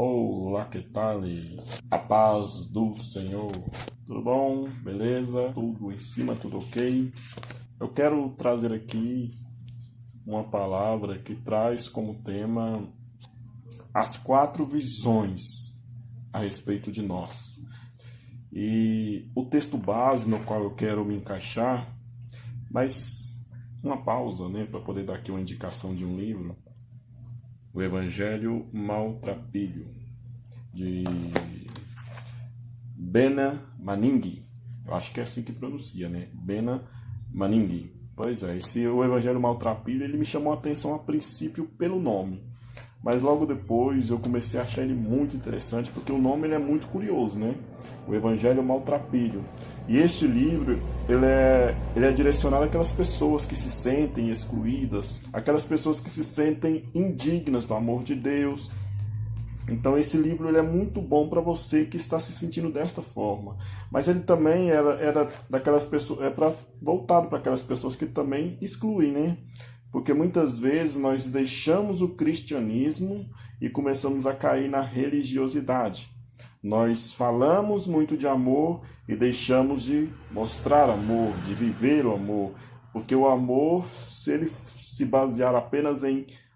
Olá, que tal? A paz do Senhor. Tudo bom? Beleza? Tudo em cima, tudo ok? Eu quero trazer aqui uma palavra que traz como tema as 4 visões a respeito de nós. E o texto base no qual eu quero me encaixar, mas uma pausa, para poder dar aqui uma indicação de um livro. O Evangelho Maltrapilho, de Bena Manning. Eu acho que é assim que pronuncia, Bena Manning. Pois é, o Evangelho Maltrapilho, ele me chamou a atenção a princípio pelo nome. Mas logo depois eu comecei a achar ele muito interessante, porque o nome ele é muito curioso, O Evangelho Maltrapilho. E este livro, ele é direcionado àquelas pessoas que se sentem excluídas, aquelas pessoas que se sentem indignas do amor de Deus. Então esse livro ele é muito bom para você que está se sentindo desta forma. Mas ele também era daquelas pessoas, voltado para aquelas pessoas que também excluem, Porque muitas vezes nós deixamos o cristianismo e começamos a cair na religiosidade. Nós falamos muito de amor e deixamos de mostrar amor, de viver o amor. Porque o amor, se ele se basear apenas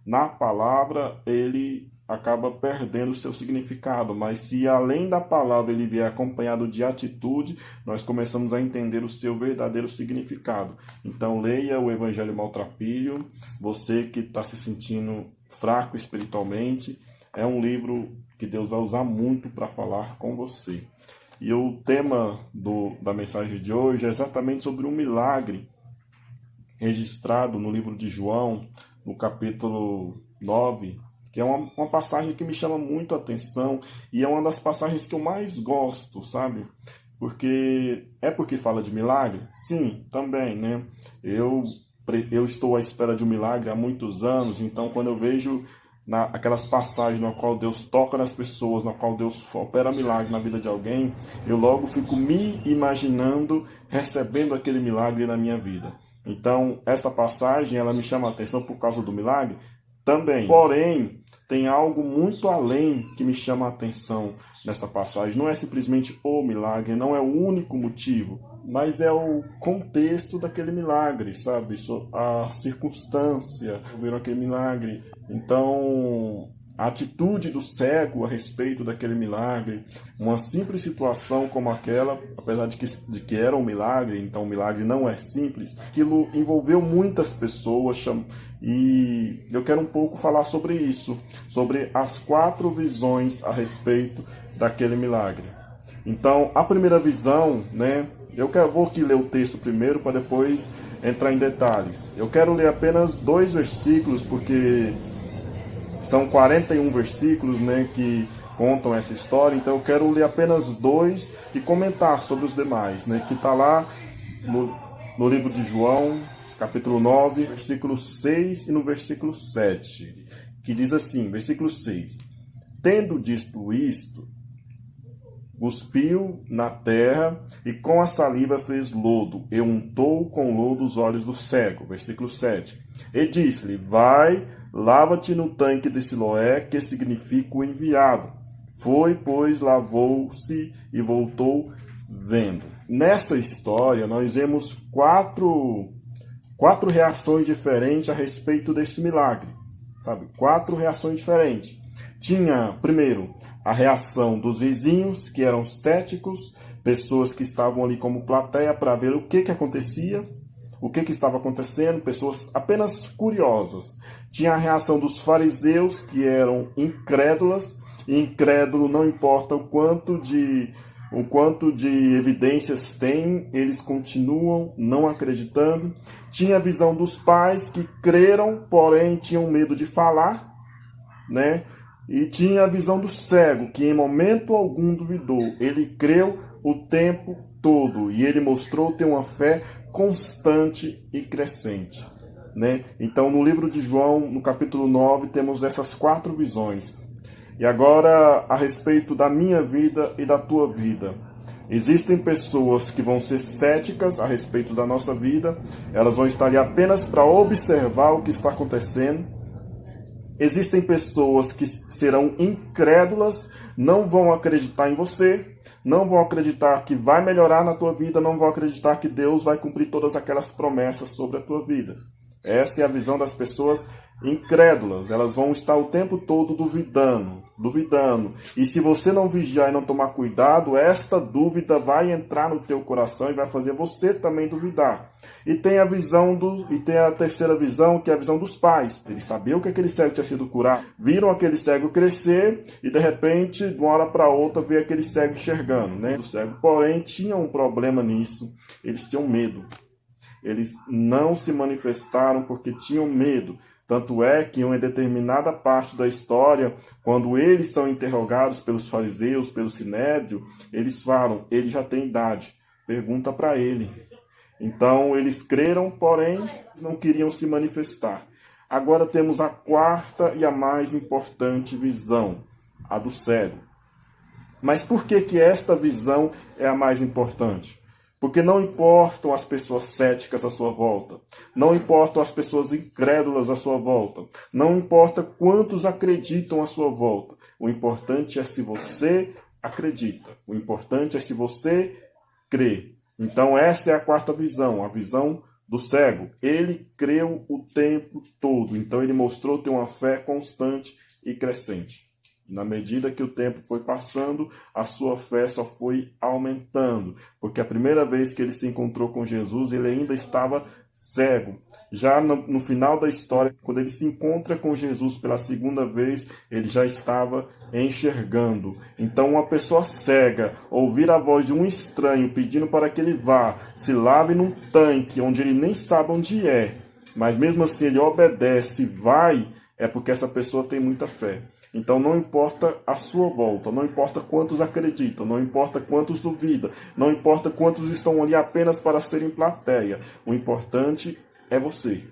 na palavra, ele acaba perdendo o seu significado. Mas se além da palavra ele vier acompanhado de atitude, nós começamos a entender o seu verdadeiro significado. Então leia o Evangelho Maltrapilho. Você que está se sentindo fraco espiritualmente, é um livro que Deus vai usar muito para falar com você. E o tema da mensagem de hoje é exatamente sobre um milagre registrado no livro de João, no capítulo 9, que é uma passagem que me chama muito a atenção e é uma das passagens que eu mais gosto, sabe? Porque fala de milagre? Sim, também, Eu estou à espera de um milagre há muitos anos, então quando eu vejo aquelas passagens na qual Deus toca nas pessoas, na qual Deus opera milagre na vida de alguém, eu logo fico me imaginando recebendo aquele milagre na minha vida. Então, esta passagem, ela me chama a atenção por causa do milagre também. Porém, tem algo muito além que me chama a atenção nessa passagem. Não é simplesmente o milagre, não é o único motivo, mas é o contexto daquele milagre, sabe? A circunstância, viram aquele milagre. Então, a atitude do cego a respeito daquele milagre, uma simples situação como aquela, apesar de que era um milagre, então o milagre não é simples, aquilo envolveu muitas pessoas, e eu quero um pouco falar sobre isso, sobre as 4 visões a respeito daquele milagre. Então, a primeira visão, eu vou aqui ler o texto primeiro para depois entrar em detalhes. Eu quero ler apenas 2 versículos, porque são 41 versículos, que contam essa história. Então eu quero ler apenas 2 e comentar sobre os demais, que está lá no livro de João, capítulo 9, versículo 6 e no versículo 7, que diz assim, versículo 6: Tendo dito isto, cuspiu na terra e com a saliva fez lodo, e untou com lodo os olhos do cego. Versículo 7. E disse-lhe: Vai, lava-te no tanque de Siloé, que significa o enviado. Foi, pois, lavou-se e voltou vendo. Nessa história, nós vemos 4 reações diferentes a respeito desse milagre. Sabe? 4 reações diferentes. Tinha, primeiro, a reação dos vizinhos, que eram céticos, pessoas que estavam ali como plateia para ver o que acontecia, o que estava acontecendo, pessoas apenas curiosas. Tinha a reação dos fariseus, que eram incrédulas, e incrédulo não importa o quanto de evidências tem, eles continuam não acreditando. Tinha a visão dos pais, que creram, porém tinham medo de falar, E tinha a visão do cego, que em momento algum duvidou. Ele creu o tempo todo e ele mostrou ter uma fé constante e crescente. Então, no livro de João, no capítulo 9, temos essas 4 visões. E agora, a respeito da minha vida e da tua vida. Existem pessoas que vão ser céticas a respeito da nossa vida. Elas vão estar ali apenas para observar o que está acontecendo. Existem pessoas que serão incrédulas, não vão acreditar em você, não vão acreditar que vai melhorar na tua vida, não vão acreditar que Deus vai cumprir todas aquelas promessas sobre a tua vida. Essa é a visão das pessoas incrédulas. Elas vão estar o tempo todo duvidando. E se você não vigiar e não tomar cuidado, esta dúvida vai entrar no teu coração e vai fazer você também duvidar. E tem a terceira visão, que é a visão dos pais. Eles sabiam que aquele cego tinha sido curado, viram aquele cego crescer e de repente, de uma hora para outra, veio aquele cego enxergando, né? O cego, porém, tinha um problema nisso. Eles tinham medo. Eles não se manifestaram porque tinham medo. Tanto é que em uma determinada parte da história, quando eles são interrogados pelos fariseus, pelo sinédrio, eles falam, ele já tem idade, pergunta para ele. Então eles creram, porém não queriam se manifestar. Agora temos a quarta e a mais importante visão, a do cego. Mas por que esta visão é a mais importante? Porque não importam as pessoas céticas à sua volta, não importam as pessoas incrédulas à sua volta, não importa quantos acreditam à sua volta. O importante é se você acredita, o importante é se você crê. Então essa é a quarta visão, a visão do cego. Ele creu o tempo todo, então ele mostrou ter uma fé constante e crescente. Na medida que o tempo foi passando, a sua fé só foi aumentando. Porque a primeira vez que ele se encontrou com Jesus, ele ainda estava cego. Já no final da história, quando ele se encontra com Jesus pela segunda vez, ele já estava enxergando. Então, uma pessoa cega ouvir a voz de um estranho pedindo para que ele vá, se lave num tanque onde ele nem sabe onde é, mas mesmo assim ele obedece, vai, é porque essa pessoa tem muita fé. Então não importa a sua volta, não importa quantos acreditam, não importa quantos duvidam, não importa quantos estão ali apenas para serem plateia. O importante é você.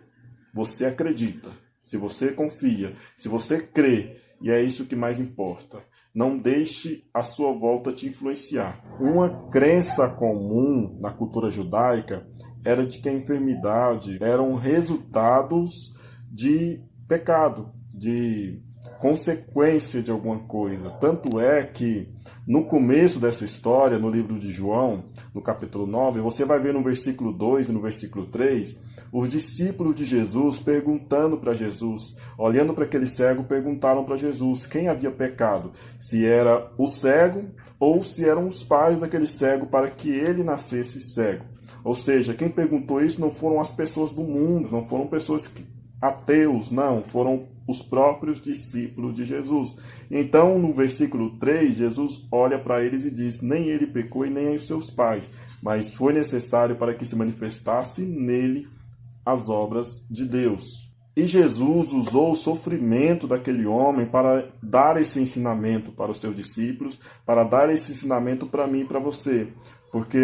Você acredita, se você confia, se você crê, e é isso que mais importa. Não deixe a sua volta te influenciar. Uma crença comum na cultura judaica era de que a enfermidade eram resultados de pecado, de consequência de alguma coisa. Tanto é que no começo dessa história, no livro de João, no capítulo 9, você vai ver no versículo 2 e no versículo 3, os discípulos de Jesus perguntando para Jesus, olhando para aquele cego, perguntaram para Jesus quem havia pecado, se era o cego ou se eram os pais daquele cego para que ele nascesse cego. Ou seja, quem perguntou isso não foram as pessoas do mundo, não foram pessoas ateus, não, foram os próprios discípulos de Jesus. Então, no versículo 3, Jesus olha para eles e diz, nem ele pecou e nem os seus pais, mas foi necessário para que se manifestasse nele as obras de Deus. E Jesus usou o sofrimento daquele homem para dar esse ensinamento para os seus discípulos, para dar esse ensinamento para mim e para você. Porque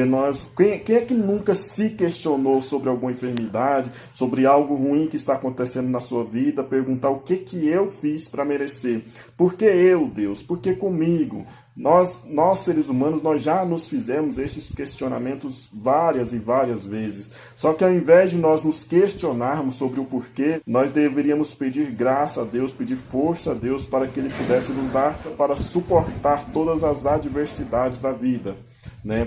quem é que nunca se questionou sobre alguma enfermidade, sobre algo ruim que está acontecendo na sua vida, perguntar o que eu fiz para merecer? Por que eu, Deus? Por que comigo? Nós seres humanos, nós já nos fizemos esses questionamentos várias e várias vezes. Só que ao invés de nós nos questionarmos sobre o porquê, nós deveríamos pedir graça a Deus, pedir força a Deus para que Ele pudesse nos dar para suportar todas as adversidades da vida.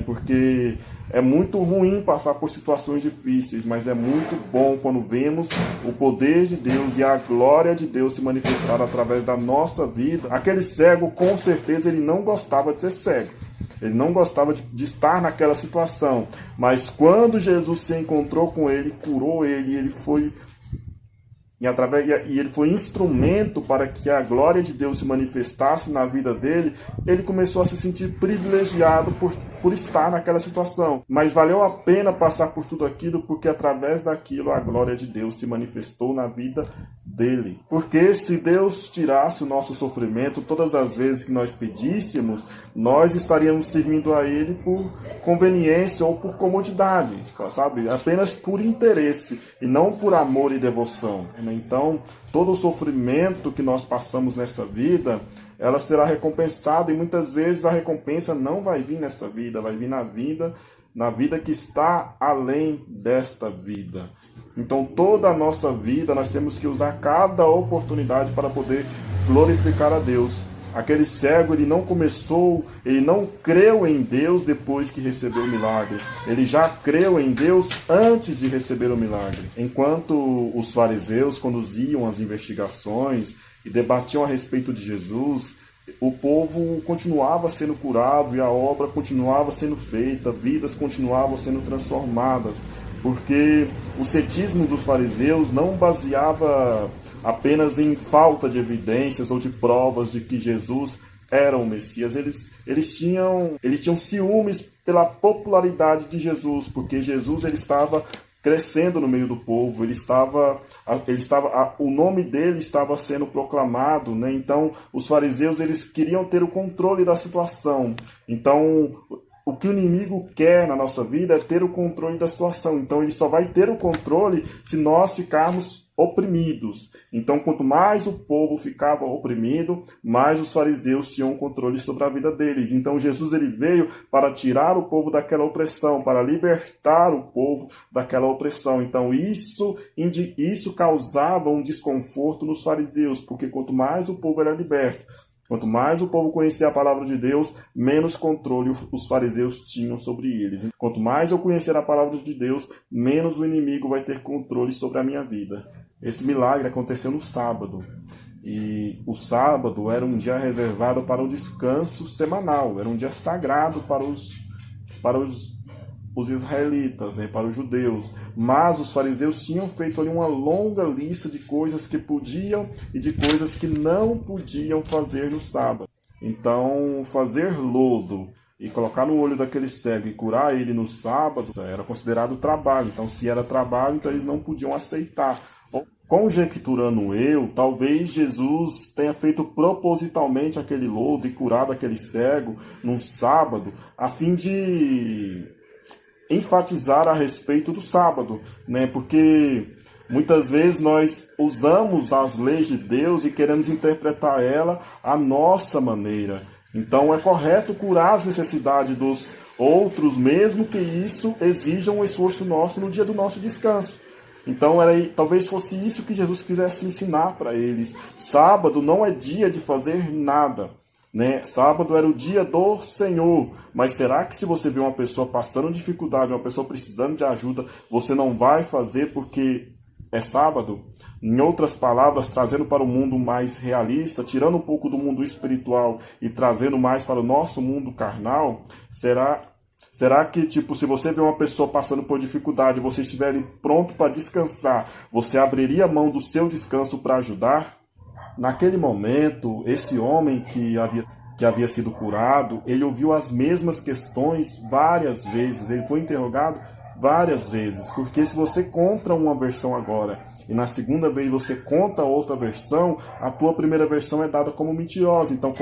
Porque é muito ruim passar por situações difíceis, mas é muito bom quando vemos o poder de Deus e a glória de Deus se manifestar através da nossa vida. Aquele cego, com certeza, ele não gostava de ser cego. Ele não gostava de estar naquela situação. Mas quando Jesus se encontrou com ele, curou ele, e ele foi instrumento para que a glória de Deus se manifestasse na vida dele, ele começou a se sentir privilegiado por estar naquela situação. Mas valeu a pena passar por tudo aquilo, porque através daquilo a glória de Deus se manifestou na vida dele. Porque se Deus tirasse o nosso sofrimento todas as vezes que nós pedíssemos, nós estaríamos servindo a Ele por conveniência ou por comodidade, sabe? Apenas por interesse e não por amor e devoção. Então, todo o sofrimento que nós passamos nessa vida, ela será recompensada, e muitas vezes a recompensa não vai vir nessa vida, vai vir na vida que está além desta vida. Então toda a nossa vida nós temos que usar cada oportunidade para poder glorificar a Deus. Aquele cego, ele não creu em Deus depois que recebeu o milagre. Ele já creu em Deus antes de receber o milagre. Enquanto os fariseus conduziam as investigações e debatiam a respeito de Jesus, o povo continuava sendo curado e a obra continuava sendo feita, vidas continuavam sendo transformadas. Porque o cetismo dos fariseus não baseava apenas em falta de evidências ou de provas de que Jesus era o Messias. Eles tinham ciúmes pela popularidade de Jesus, porque Jesus ele estava crescendo no meio do povo, o nome dele estava sendo proclamado, né? Então os fariseus eles queriam ter o controle da situação. Então o que o inimigo quer na nossa vida é ter o controle da situação. Então ele só vai ter o controle se nós ficarmos oprimidos. Então quanto mais o povo ficava oprimido, mais os fariseus tinham controle sobre a vida deles. Então Jesus ele veio para tirar o povo daquela opressão, para libertar o povo daquela opressão. Então isso causava um desconforto nos fariseus, porque quanto mais o povo era liberto, quanto mais o povo conhecia a palavra de Deus, menos controle os fariseus tinham sobre eles. Quanto mais eu conhecer a palavra de Deus, menos o inimigo vai ter controle sobre a minha vida. Esse milagre aconteceu no sábado. E o sábado era um dia reservado para o descanso semanal. Era um dia sagrado para os israelitas, né, para os judeus. Mas os fariseus tinham feito ali uma longa lista de coisas que podiam e de coisas que não podiam fazer no sábado. Então, fazer lodo e colocar no olho daquele cego e curar ele no sábado era considerado trabalho. Então, se era trabalho, então eles não podiam aceitar. Conjecturando talvez Jesus tenha feito propositalmente aquele lodo e curado aquele cego num sábado, a fim de enfatizar a respeito do sábado, né? Porque muitas vezes nós usamos as leis de Deus e queremos interpretar ela à nossa maneira. Então é correto curar as necessidades dos outros, mesmo que isso exija um esforço nosso no dia do nosso descanso. Então talvez fosse isso que Jesus quisesse ensinar para eles. Sábado não é dia de fazer nada, né? Sábado era o dia do Senhor. Mas será que se você vê uma pessoa passando dificuldade, uma pessoa precisando de ajuda, você não vai fazer porque é sábado? Em outras palavras, trazendo para o mundo mais realista, tirando um pouco do mundo espiritual e trazendo mais para o nosso mundo carnal, será que, se você vê uma pessoa passando por dificuldade, você estiver pronto para descansar, você abriria mão do seu descanso para ajudar? Naquele momento, esse homem que havia sido curado, ele ouviu as mesmas questões várias vezes, ele foi interrogado várias vezes, porque se você conta uma versão agora e na segunda vez você conta outra versão, a tua primeira versão é dada como mentirosa. Então,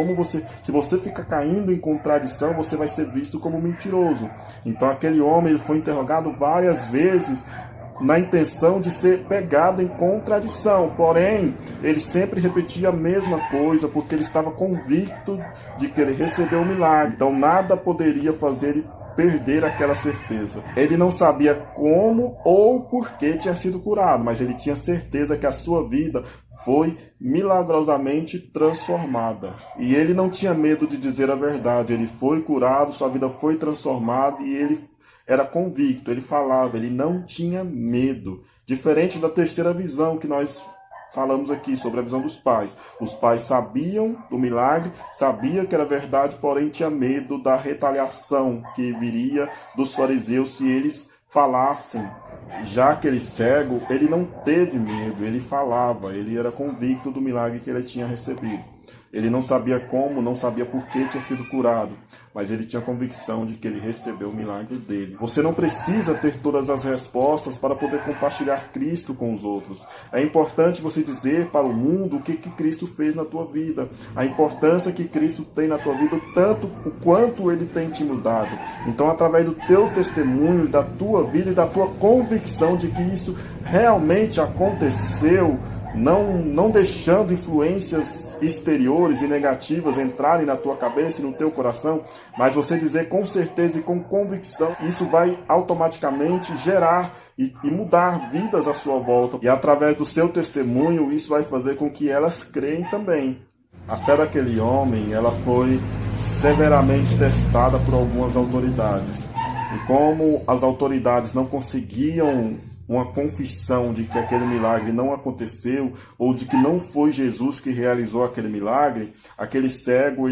se você fica caindo em contradição, você vai ser visto como mentiroso. Então, aquele homem ele foi interrogado várias vezes na intenção de ser pegado em contradição. Porém, ele sempre repetia a mesma coisa, porque ele estava convicto de que ele recebeu o milagre. Então, nada poderia fazer ele perder aquela certeza. Ele não sabia como ou por que tinha sido curado, mas ele tinha certeza que a sua vida foi milagrosamente transformada. E ele não tinha medo de dizer a verdade. Ele foi curado, sua vida foi transformada e ele era convicto, ele falava, ele não tinha medo. Diferente da terceira visão que nós falamos aqui, sobre a visão dos pais. Os pais sabiam do milagre, sabiam que era verdade, porém tinha medo da retaliação que viria dos fariseus se eles falassem. Já aquele cego, ele não teve medo, ele falava, ele era convicto do milagre que ele tinha recebido. Ele não sabia como, não sabia por que tinha sido curado, mas ele tinha convicção de que ele recebeu o milagre dele. Você não precisa ter todas as respostas para poder compartilhar Cristo com os outros. É importante você dizer para o mundo o que Cristo fez na tua vida, a importância que Cristo tem na tua vida, tanto o quanto ele tem te mudado. Então, através do teu testemunho, da tua vida e da tua convicção de que isso realmente aconteceu, não deixando influências exteriores e negativas entrarem na tua cabeça e no teu coração, mas você dizer com certeza e com convicção, isso vai automaticamente gerar e mudar vidas à sua volta. E através do seu testemunho, isso vai fazer com que elas creem também. A fé daquele homem, ela foi severamente testada por algumas autoridades. E como as autoridades não conseguiam uma confissão de que aquele milagre não aconteceu, ou de que não foi Jesus que realizou aquele milagre, aquele cego,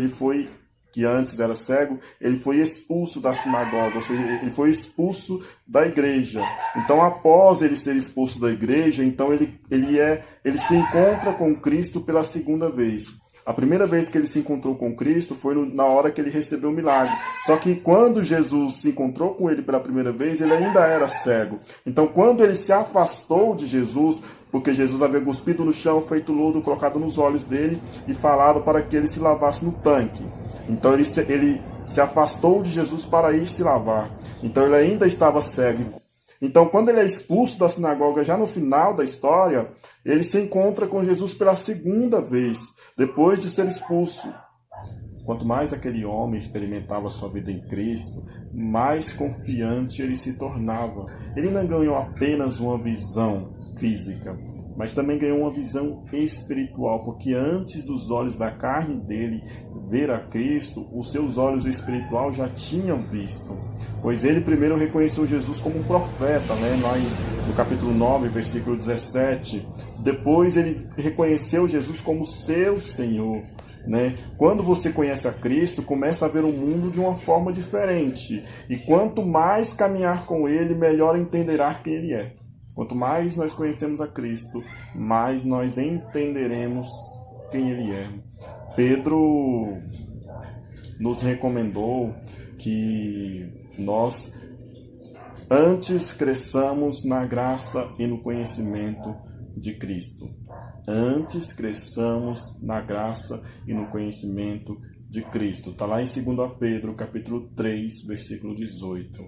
que antes era cego, ele foi expulso da sinagoga, ou seja, ele foi expulso da igreja. Então, após ele ser expulso da igreja, então ele se encontra com Cristo pela segunda vez. A primeira vez que ele se encontrou com Cristo foi na hora que ele recebeu o milagre. Só que quando Jesus se encontrou com ele pela primeira vez, ele ainda era cego. Então, quando ele se afastou de Jesus, porque Jesus havia cuspido no chão, feito lodo, colocado nos olhos dele e falado para que ele se lavasse no tanque. Então, ele se afastou de Jesus para ir se lavar. Então, ele ainda estava cego. Então, quando ele é expulso da sinagoga, já no final da história, ele se encontra com Jesus pela segunda vez, depois de ser expulso. Quanto mais aquele homem experimentava sua vida em Cristo, mais confiante ele se tornava. Ele não ganhou apenas uma visão física, mas também ganhou uma visão espiritual, porque antes dos olhos da carne dele ver a Cristo, os seus olhos espiritual já tinham visto. Pois ele primeiro reconheceu Jesus como um profeta, né? Lá no capítulo 9, versículo 17. Depois ele reconheceu Jesus como seu Senhor. Né? Quando você conhece a Cristo, começa a ver o mundo de uma forma diferente. E quanto mais caminhar com Ele, melhor entenderá quem Ele é. Quanto mais nós conhecemos a Cristo, mais nós entenderemos quem Ele é. Pedro nos recomendou que nós antes cresçamos na graça e no conhecimento de Cristo. Antes cresçamos na graça e no conhecimento de Cristo. Está lá em 2 Pedro, capítulo 3, versículo 18.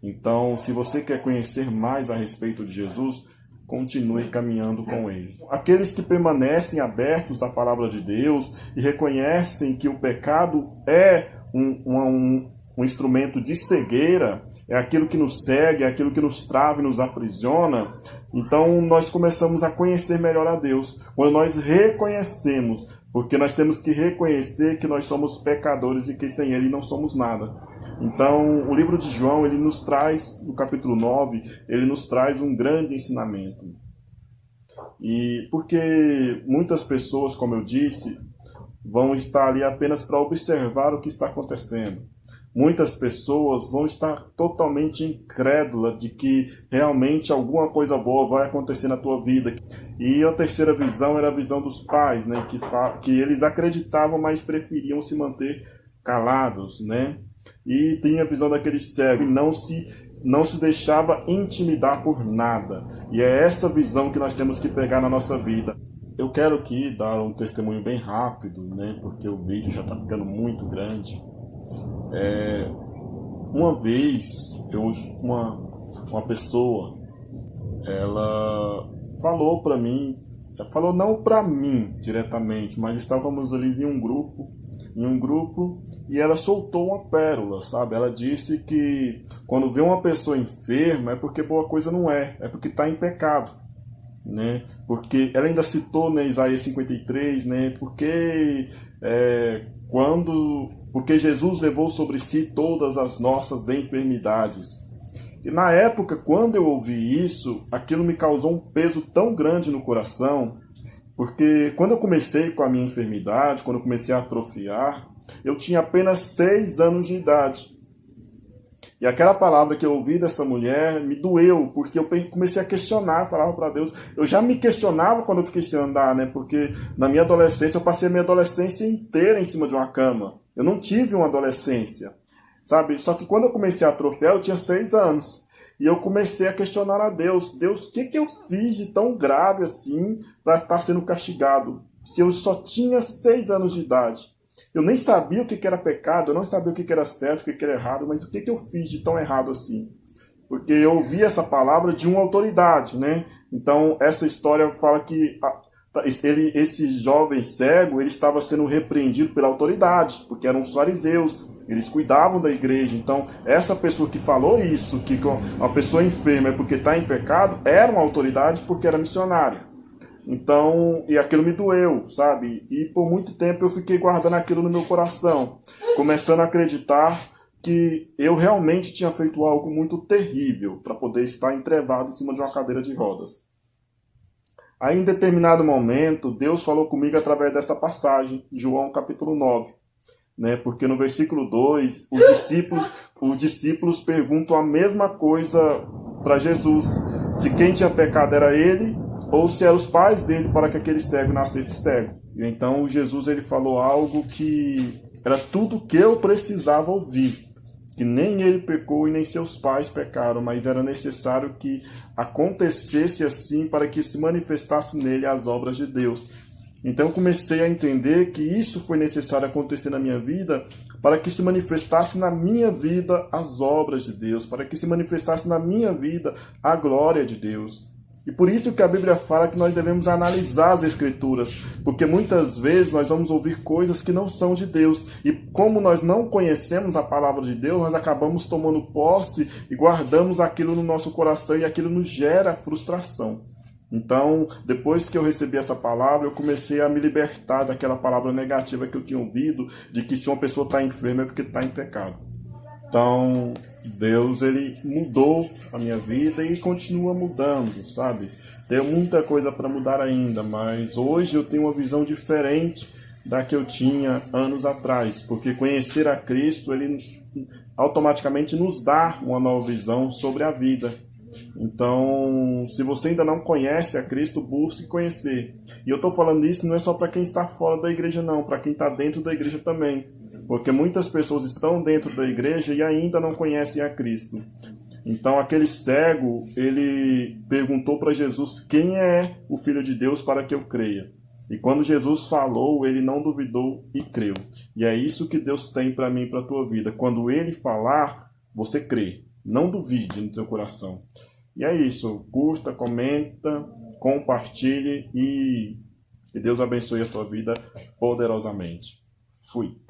Então, se você quer conhecer mais a respeito de Jesus, continue caminhando com Ele. Aqueles que permanecem abertos à palavra de Deus e reconhecem que o pecado é um instrumento de cegueira, é aquilo que nos segue, é aquilo que nos trava e nos aprisiona, então nós começamos a conhecer melhor a Deus. Quando nós reconhecemos, porque nós temos que reconhecer que nós somos pecadores e que sem Ele não somos nada. Então, o livro de João, ele nos traz, no capítulo 9, ele nos traz um grande ensinamento. E porque muitas pessoas, como eu disse, vão estar ali apenas para observar o que está acontecendo. Muitas pessoas vão estar totalmente incrédulas de que realmente alguma coisa boa vai acontecer na tua vida. E a terceira visão era a visão dos pais, né? Que eles acreditavam, mas preferiam se manter calados, né? E tinha a visão daquele cego, e não se deixava intimidar por nada. E é essa visão que nós temos que pegar na nossa vida. Eu quero aqui dar um testemunho bem rápido, né? Porque o vídeo já está ficando muito grande. Uma vez, uma pessoa, ela falou para mim, falou não para mim diretamente, mas estávamos ali em um grupo, e ela soltou uma pérola, sabe? Ela disse que quando vê uma pessoa enferma é porque boa coisa não é porque está em pecado, né? Porque ela ainda citou, né, Isaías 53, né? Porque Jesus levou sobre si todas as nossas enfermidades. E na época, quando eu ouvi isso, aquilo me causou um peso tão grande no coração, porque quando eu comecei com a minha enfermidade, quando eu comecei a atrofiar, eu tinha apenas 6 anos de idade. E aquela palavra que eu ouvi dessa mulher me doeu, porque eu comecei a questionar, falava para Deus. Eu já me questionava quando eu fiquei sem andar, né? Porque na minha adolescência, eu passei a minha adolescência inteira em cima de uma cama. Eu não tive uma adolescência, sabe? Só que quando eu comecei a atrofiar, eu tinha 6 anos. E eu comecei a questionar a Deus. Deus, o que eu fiz de tão grave assim para estar sendo castigado? Se eu só tinha 6 anos de idade. Eu nem sabia o que era pecado, eu não sabia o que era certo, o que era errado, mas o que eu fiz de tão errado assim? Porque eu ouvi essa palavra de uma autoridade, né? Então, essa história fala que esse jovem cego, ele estava sendo repreendido pela autoridade, porque eram os fariseus, eles cuidavam da igreja. Então, essa pessoa que falou isso, que uma pessoa enferma é porque está em pecado, era uma autoridade porque era missionária. Então, e aquilo me doeu, sabe? E por muito tempo eu fiquei guardando aquilo no meu coração, começando a acreditar que eu realmente tinha feito algo muito terrível para poder estar entrevado em cima de uma cadeira de rodas. Aí, em determinado momento, Deus falou comigo através desta passagem, João capítulo 9. Né? Porque no versículo 2, os discípulos perguntam a mesma coisa para Jesus. Se quem tinha pecado era ele, ou se eram os pais dele para que aquele cego nascesse cego. E então Jesus ele falou algo que era tudo que eu precisava ouvir. Que nem ele pecou e nem seus pais pecaram, mas era necessário que acontecesse assim para que se manifestasse nele as obras de Deus. Então eu comecei a entender que isso foi necessário acontecer na minha vida para que se manifestasse na minha vida as obras de Deus, para que se manifestasse na minha vida a glória de Deus. E por isso que a Bíblia fala que nós devemos analisar as Escrituras, porque muitas vezes nós vamos ouvir coisas que não são de Deus. E como nós não conhecemos a palavra de Deus, nós acabamos tomando posse e guardamos aquilo no nosso coração e aquilo nos gera frustração. Então, depois que eu recebi essa palavra, eu comecei a me libertar daquela palavra negativa que eu tinha ouvido, de que se uma pessoa está enferma é porque está em pecado. Então, Deus, ele mudou a minha vida e continua mudando, sabe? Tem muita coisa para mudar ainda, mas hoje eu tenho uma visão diferente da que eu tinha anos atrás, porque conhecer a Cristo, ele automaticamente nos dá uma nova visão sobre a vida. Então, se você ainda não conhece a Cristo, busque conhecer. E eu estou falando isso não é só para quem está fora da igreja, não, para quem está dentro da igreja também. Porque muitas pessoas estão dentro da igreja e ainda não conhecem a Cristo. Então, aquele cego, ele perguntou para Jesus quem é o Filho de Deus para que eu creia. E quando Jesus falou, ele não duvidou e creu. E é isso que Deus tem para mim e para a tua vida. Quando ele falar, você crê. Não duvide no teu coração. E é isso. Curta, comenta, compartilhe e que Deus abençoe a tua vida poderosamente. Fui.